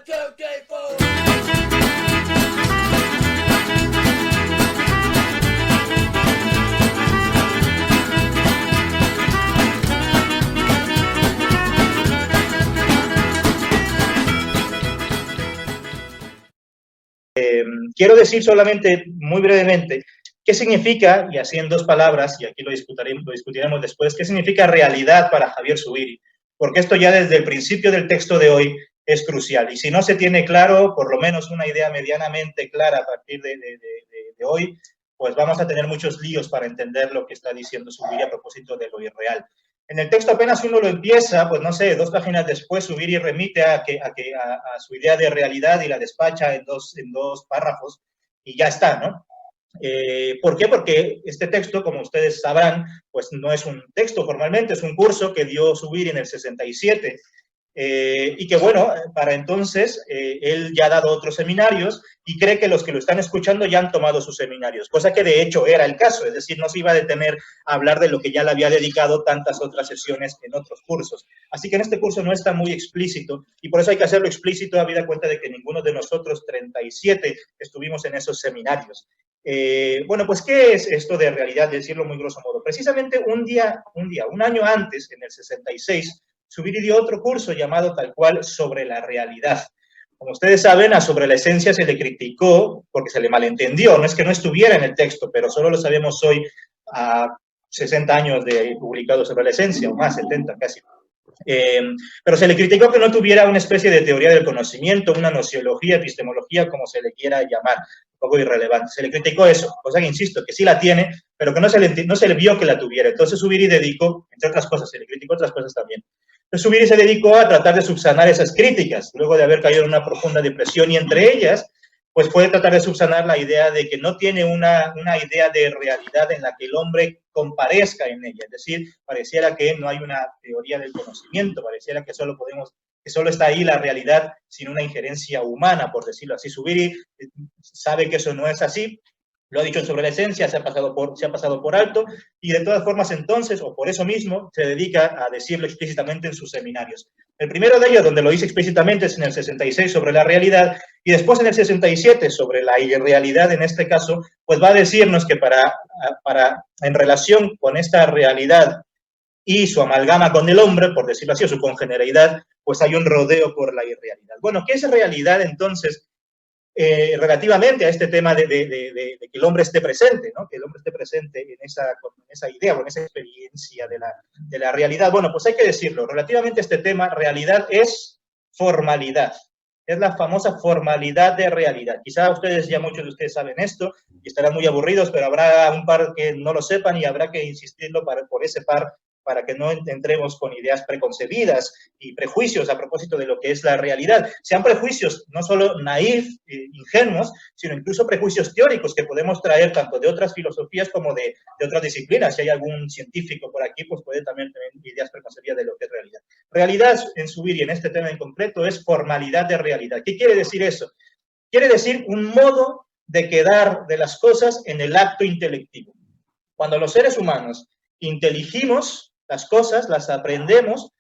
2, 3, 4. Quiero decir solamente, muy brevemente, qué significa, y así en dos palabras, y aquí lo discutiremos después, qué significa realidad para Javier Zubiri, porque esto ya desde el principio del texto de hoy es crucial, y si no se tiene claro, por lo menos una idea medianamente clara a partir de hoy, pues vamos a tener muchos líos para entender lo que está diciendo Zubiri a propósito de lo irreal. En el texto apenas uno lo empieza, pues no sé, 2 páginas después Zubiri remite a su idea de realidad y la despacha en dos párrafos y ya está, ¿no? ¿Por qué? Porque este texto, como ustedes sabrán, pues no es un texto formalmente, es un curso que dio Zubiri en el 67 y que, bueno, para entonces él ya ha dado otros seminarios y cree que los que lo están escuchando ya han tomado sus seminarios, cosa que de hecho era el caso, es decir, no se iba a detener a hablar de lo que ya le había dedicado tantas otras sesiones en otros cursos. Así que en este curso no está muy explícito y por eso hay que hacerlo explícito, habida cuenta de que ninguno de nosotros 37 estuvimos en esos seminarios. Bueno, pues, ¿qué es esto de realidad? De decirlo muy grosso modo. Precisamente un año antes, en el 66, Zubiri dio otro curso llamado tal cual Sobre la realidad. Como ustedes saben, a Sobre la esencia se le criticó porque se le malentendió. No es que no estuviera en el texto, pero solo lo sabemos hoy a 60 años de publicado Sobre la esencia, o más, 70 casi. Pero se le criticó que no tuviera una especie de teoría del conocimiento, una nociología, epistemología, como se le quiera llamar, un poco irrelevante. Se le criticó eso, cosa que insisto, que sí la tiene, pero que no se le vio que la tuviera. Entonces Zubiri dedicó, entre otras cosas, se le criticó otras cosas también. Entonces Zubiri se dedicó a tratar de subsanar esas críticas, luego de haber caído en una profunda depresión, y entre ellas, pues puede tratar de subsanar la idea de que no tiene una idea de realidad en la que el hombre comparezca en ella. Es decir, pareciera que no hay una teoría del conocimiento, pareciera que solo está ahí la realidad sin una injerencia humana, por decirlo así. Zubiri sabe que eso no es así, lo ha dicho Sobre la esencia, se ha pasado por alto, y de todas formas entonces, o por eso mismo, se dedica a decirlo explícitamente en sus seminarios. El primero de ellos, donde lo dice explícitamente, es en el 66 sobre la realidad, y después en el 67 sobre la irrealidad, en este caso, pues va a decirnos que en relación con esta realidad y su amalgama con el hombre, por decirlo así, o su congeneridad, pues hay un rodeo por la irrealidad. Bueno, ¿qué es realidad entonces? Relativamente a este tema de que el hombre esté presente, ¿no? Que el hombre esté presente en esa idea o en esa experiencia de la realidad. Bueno, pues hay que decirlo, relativamente a este tema, realidad es formalidad. Es la famosa formalidad de realidad. Quizá muchos de ustedes saben esto y estarán muy aburridos, pero habrá un par que no lo sepan y habrá que insistirlo por ese par para que no entremos con ideas preconcebidas y prejuicios a propósito de lo que es la realidad. Sean prejuicios no solo naif, ingenuos, sino incluso prejuicios teóricos que podemos traer tanto de otras filosofías como de otras disciplinas. Si hay algún científico por aquí, pues puede también tener ideas preconcebidas de lo que es realidad. Realidad en Zubiri, en este tema en concreto, es formalidad de realidad. ¿Qué quiere decir eso? Quiere decir un modo de quedar de las cosas en el acto intelectivo. Cuando los seres humanos inteligimos las cosas, las aprendemos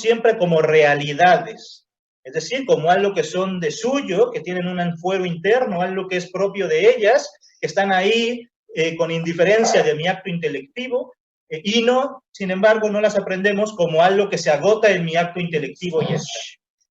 siempre como realidades, es decir, como algo que son de suyo, que tienen un fuero interno, algo que es propio de ellas, que están ahí con indiferencia de mi acto intelectivo, y no, sin embargo, no las aprendemos como algo que se agota en mi acto intelectivo y está.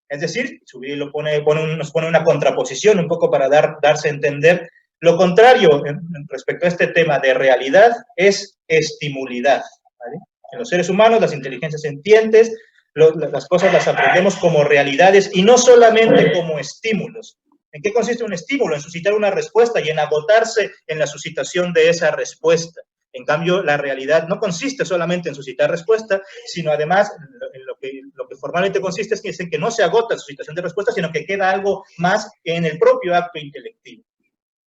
Es decir, Zubiri nos pone una contraposición un poco para darse a entender. Lo contrario respecto a este tema de realidad es estimulidad, ¿vale? En los seres humanos, las inteligencias sentientes, las cosas las aprendemos como realidades y no solamente como estímulos. ¿En qué consiste un estímulo? En suscitar una respuesta y en agotarse en la suscitación de esa respuesta. En cambio, la realidad no consiste solamente en suscitar respuesta, sino además en lo que formalmente consiste es en que no se agota la suscitación de respuesta, sino que queda algo más en el propio acto intelectivo.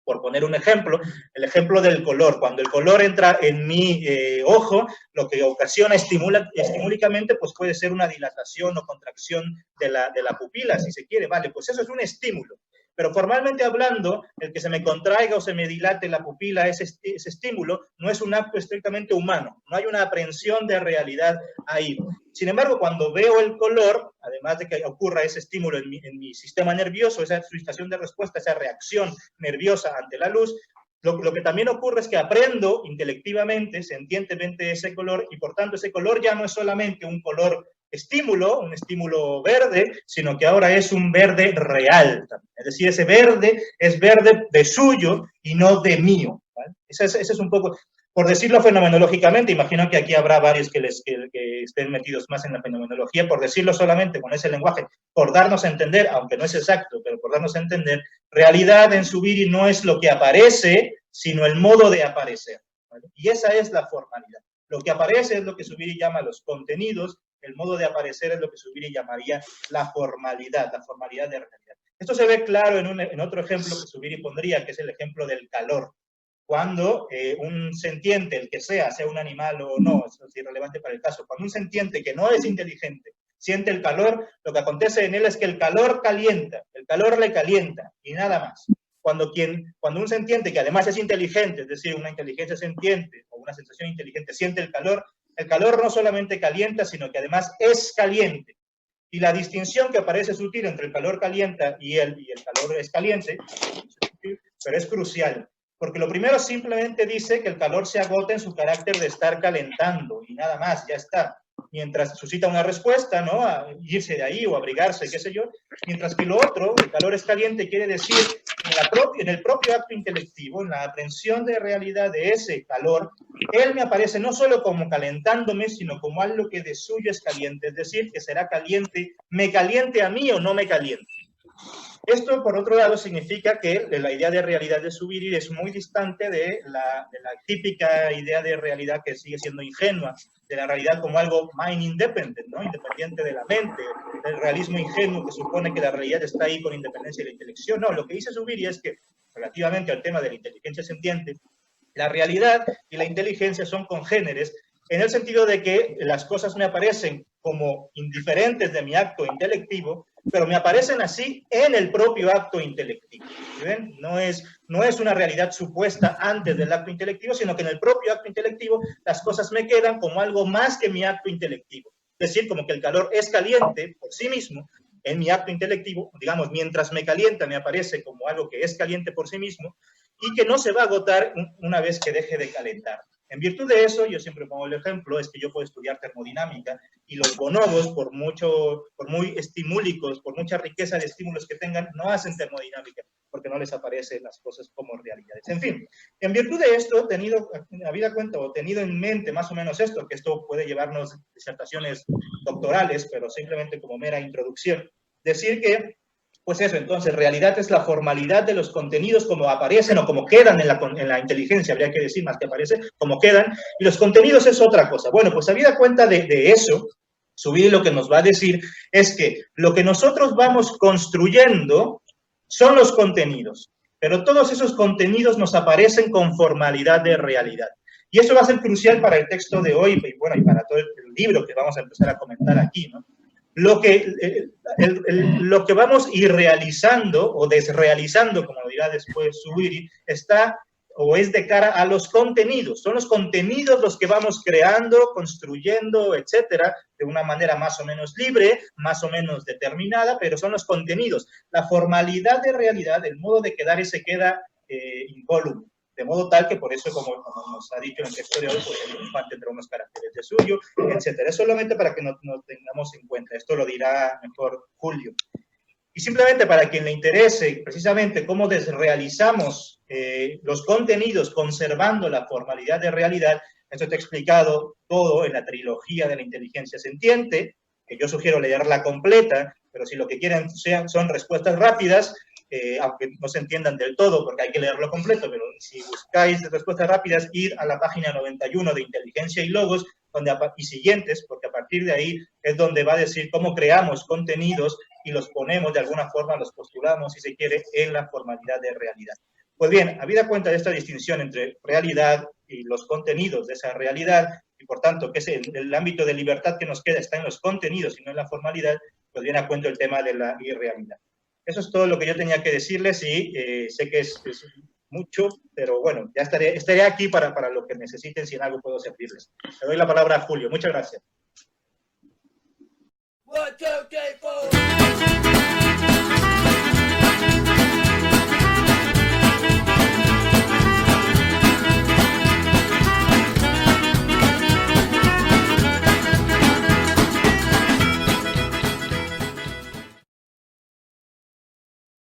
Por poner un ejemplo, el ejemplo del color. Cuando el color entra en mi ojo, lo que ocasiona estimúlicamente pues puede ser una dilatación o contracción de la pupila, si se quiere, ¿vale? Pues eso es un estímulo. Pero formalmente hablando, el que se me contraiga o se me dilate la pupila, ese estímulo, no es un acto estrictamente humano, no hay una aprehensión de realidad ahí. Sin embargo, cuando veo el color, además de que ocurra ese estímulo en mi sistema nervioso, esa suscitación de respuesta, esa reacción nerviosa ante la luz, lo que también ocurre es que aprendo intelectivamente, sentientemente ese color, y por tanto ese color ya no es solamente un color estímulo, un estímulo verde, sino que ahora es un verde real. Es decir, ese verde es verde de suyo y no de mío. ¿Vale? Ese es un poco, por decirlo fenomenológicamente, imagino que aquí habrá varios que estén metidos más en la fenomenología, por decirlo solamente con ese lenguaje, por darnos a entender, aunque no es exacto, pero por darnos a entender, realidad en Zubiri no es lo que aparece, sino el modo de aparecer. ¿Vale? Y esa es la formalidad. Lo que aparece es lo que Zubiri llama los contenidos, el modo de aparecer es lo que Zubiri llamaría la formalidad de realidad. Esto se ve claro en otro ejemplo que Zubiri pondría, que es el ejemplo del calor. Cuando un sentiente, el que sea un animal o no, eso es irrelevante para el caso, cuando un sentiente que no es inteligente siente el calor, lo que acontece en él es que el calor calienta, el calor le calienta y nada más. Cuando un sentiente que además es inteligente, es decir, una inteligencia sentiente o una sensación inteligente, siente el calor no solamente calienta, sino que además es caliente. Y la distinción que aparece sutil entre el calor calienta y el calor es caliente, pero es crucial. Porque lo primero simplemente dice que el calor se agota en su carácter de estar calentando y nada más, ya está. Mientras suscita una respuesta, ¿no? A irse de ahí o abrigarse, qué sé yo. Mientras que lo otro, el calor es caliente, quiere decir en el propio acto intelectivo, en la aprehensión de realidad de ese calor, él me aparece no solo como calentándome, sino como algo que de suyo es caliente, es decir, que será caliente, me caliente a mí o no me caliente. Esto, por otro lado, significa que la idea de realidad de Zubiri es muy distante de la típica idea de realidad que sigue siendo ingenua, de la realidad como algo mind independent, ¿no? Independiente de la mente, del realismo ingenuo que supone que la realidad está ahí con independencia de la intelección. No, lo que dice Zubiri es que, relativamente al tema de la inteligencia sentiente, la realidad y la inteligencia son congéneres en el sentido de que las cosas me aparecen como indiferentes de mi acto intelectivo, pero me aparecen así en el propio acto intelectivo. ¿Ven? No es una realidad supuesta antes del acto intelectivo, sino que en el propio acto intelectivo las cosas me quedan como algo más que mi acto intelectivo. Es decir, como que el calor es caliente por sí mismo en mi acto intelectivo, digamos, mientras me calienta me aparece como algo que es caliente por sí mismo y que no se va a agotar una vez que deje de calentar. En virtud de eso, yo siempre pongo el ejemplo, es que yo puedo estudiar termodinámica y los bonobos, por muy estimúlicos, por mucha riqueza de estímulos que tengan, no hacen termodinámica porque no les aparecen las cosas como realidades. En fin, en virtud de esto, habida cuenta o tenido en mente más o menos esto, que esto puede llevarnos disertaciones doctorales, pero simplemente como mera introducción, decir que pues eso, entonces, realidad es la formalidad de los contenidos como aparecen o como quedan en la inteligencia, habría que decir más que aparecen, como quedan, y los contenidos es otra cosa. Bueno, pues habida cuenta de eso, Zubiri lo que nos va a decir es que lo que nosotros vamos construyendo son los contenidos, pero todos esos contenidos nos aparecen con formalidad de realidad. Y eso va a ser crucial para el texto de hoy y, bueno, y para todo el libro que vamos a empezar a comentar aquí, ¿no? Lo que vamos irrealizando o desrealizando, como dirá después Zubiri, está o es de cara a los contenidos. Son los contenidos los que vamos creando, construyendo, etcétera, de una manera más o menos libre, más o menos determinada, pero son los contenidos. La formalidad de realidad, el modo de quedar, se queda incólume. De modo tal que por eso, como nos ha dicho en el texto de hoy, pues el infante tendrá unos caracteres de suyo, etcétera. Es solamente para que nos tengamos en cuenta. Esto lo dirá mejor Julio. Y simplemente para quien le interese precisamente cómo desrealizamos los contenidos conservando la formalidad de realidad, esto está explicado todo en la trilogía de la inteligencia sentiente, que yo sugiero leerla completa, pero si lo que quieren son respuestas rápidas, aunque no se entiendan del todo porque hay que leerlo completo, pero si buscáis respuestas rápidas, ir a la página 91 de Inteligencia y Logos y siguientes, porque a partir de ahí es donde va a decir cómo creamos contenidos y los ponemos de alguna forma, los postulamos, si se quiere, en la formalidad de realidad. Pues bien, habida cuenta de esta distinción entre realidad y los contenidos de esa realidad, y por tanto que es el ámbito de libertad que nos queda está en los contenidos y no en la formalidad, pues viene a cuento el tema de la irrealidad. Eso es todo lo que yo tenía que decirles y sé que es mucho, pero bueno, ya estaré aquí para lo que necesiten, si en algo puedo servirles. Le doy la palabra a Julio. Muchas gracias. 1, 2, 3, 4.